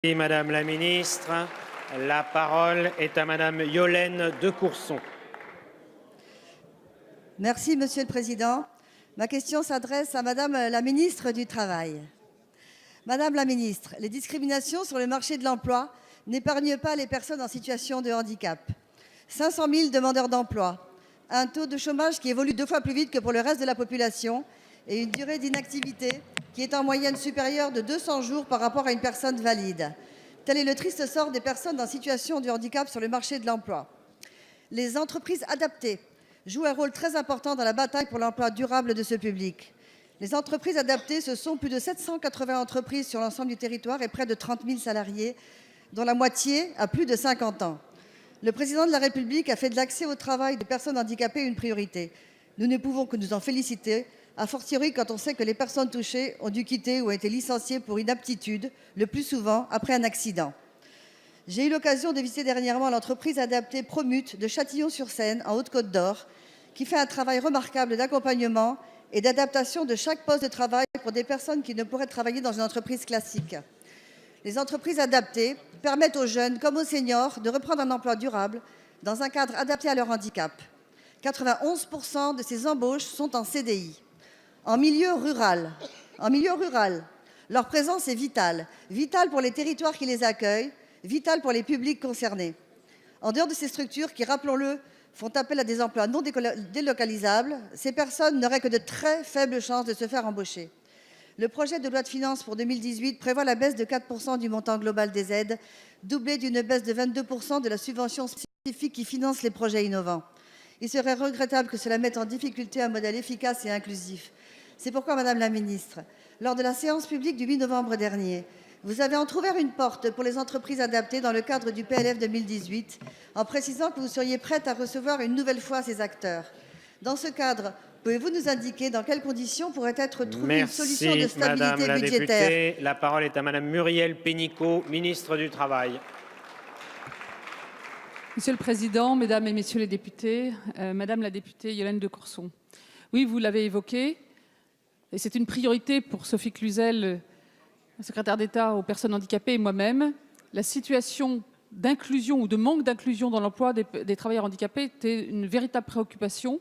Merci Madame la ministre. La parole est à Madame Yolaine de Courson. Merci Monsieur le Président. Ma question s'adresse à Madame la ministre du Travail. Madame la ministre, les discriminations sur le marché de l'emploi n'épargnent pas les personnes en situation de handicap. 500 000 demandeurs d'emploi, un taux de chômage qui évolue 2 fois plus vite que pour le reste de la population et une durée d'inactivité qui est en moyenne supérieure de 200 jours par rapport à une personne valide. Tel est le triste sort des personnes en situation de handicap sur le marché de l'emploi. Les entreprises adaptées jouent un rôle très important dans la bataille pour l'emploi durable de ce public. Les entreprises adaptées, ce sont plus de 780 entreprises sur l'ensemble du territoire et près de 30 000 salariés, dont la moitié a plus de 50 ans. Le président de la République a fait de l'accès au travail des personnes handicapées une priorité. Nous ne pouvons que nous en féliciter, a fortiori quand on sait que les personnes touchées ont dû quitter ou ont été licenciées pour inaptitude, le plus souvent après un accident. J'ai eu l'occasion de visiter dernièrement l'entreprise adaptée Promute de Châtillon-sur-Seine, en Haute-Côte d'Or, qui fait un travail remarquable d'accompagnement et d'adaptation de chaque poste de travail pour des personnes qui ne pourraient travailler dans une entreprise classique. Les entreprises adaptées permettent aux jeunes comme aux seniors de reprendre un emploi durable dans un cadre adapté à leur handicap. 91% de ces embauches sont en CDI. En milieu rural, leur présence est vitale pour les territoires qui les accueillent, vitale pour les publics concernés. En dehors de ces structures qui, rappelons-le, font appel à des emplois non délocalisables, ces personnes n'auraient que de très faibles chances de se faire embaucher. Le projet de loi de finances pour 2018 prévoit la baisse de 4% du montant global des aides, doublée d'une baisse de 22% de la subvention spécifique qui finance les projets innovants. Il serait regrettable que cela mette en difficulté un modèle efficace et inclusif. C'est pourquoi, Madame la ministre, lors de la séance publique du 8 novembre dernier, vous avez entrouvert une porte pour les entreprises adaptées dans le cadre du PLF 2018, en précisant que vous seriez prête à recevoir une nouvelle fois ces acteurs. Dans ce cadre, pouvez-vous nous indiquer dans quelles conditions pourrait être trouvée une solution de stabilité Madame la budgétaire? députée. La parole est à Madame Muriel Pénicaud, ministre du Travail. Monsieur le Président, Mesdames et Messieurs les députés, Madame la députée Yolaine de Courson, oui, vous l'avez évoqué, et c'est une priorité pour Sophie Cluzel, secrétaire d'État aux personnes handicapées, et moi-même, la situation d'inclusion ou de manque d'inclusion dans l'emploi des travailleurs handicapés était une véritable préoccupation,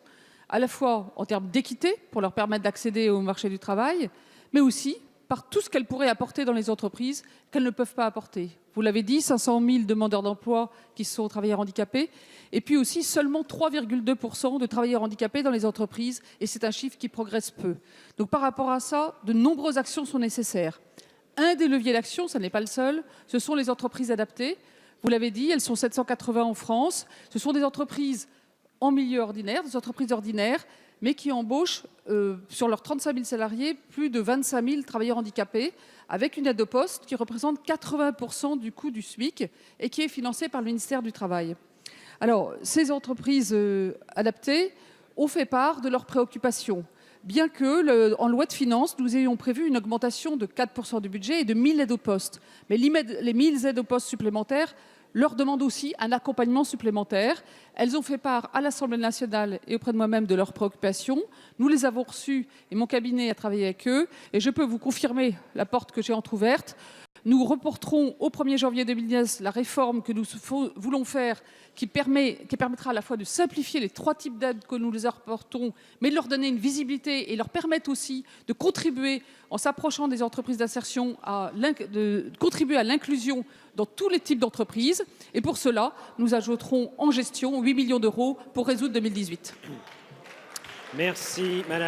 à la fois en termes d'équité, pour leur permettre d'accéder au marché du travail, mais aussi par tout ce qu'elles pourraient apporter dans les entreprises qu'elles ne peuvent pas apporter. Vous l'avez dit, 500 000 demandeurs d'emploi qui sont travailleurs handicapés, et puis aussi seulement 3,2% de travailleurs handicapés dans les entreprises, et c'est un chiffre qui progresse peu. Donc par rapport à ça, de nombreuses actions sont nécessaires. Un des leviers d'action, ce n'est pas le seul, ce sont les entreprises adaptées. Vous l'avez dit, elles sont 780 en France. Ce sont des entreprises en milieu ordinaire, des entreprises ordinaires, mais qui embauchent sur leurs 35 000 salariés plus de 25 000 travailleurs handicapés, avec une aide au poste qui représente 80% du coût du SMIC et qui est financée par le ministère du Travail. Alors, ces entreprises adaptées ont fait part de leurs préoccupations, bien que, en loi de finances, nous ayons prévu une augmentation de 4% du budget et de 1 000 aides au poste. Mais les 1 000 aides au poste supplémentaires leur demandent aussi un accompagnement supplémentaire. Elles ont fait part à l'Assemblée nationale et auprès de moi-même de leurs préoccupations. Nous les avons reçues et mon cabinet a travaillé avec eux. Et je peux vous confirmer la porte que j'ai entrouverte. Nous reporterons au 1er janvier 2019 la réforme que nous voulons faire qui permettra à la fois de simplifier les 3 types d'aides que nous les apportons, mais de leur donner une visibilité et leur permettre aussi de contribuer, en s'approchant des entreprises d'insertion, de contribuer à l'inclusion dans tous les types d'entreprises. Et pour cela, nous ajouterons en gestion 8 millions d'euros pour résoudre 2018. Merci, Madame.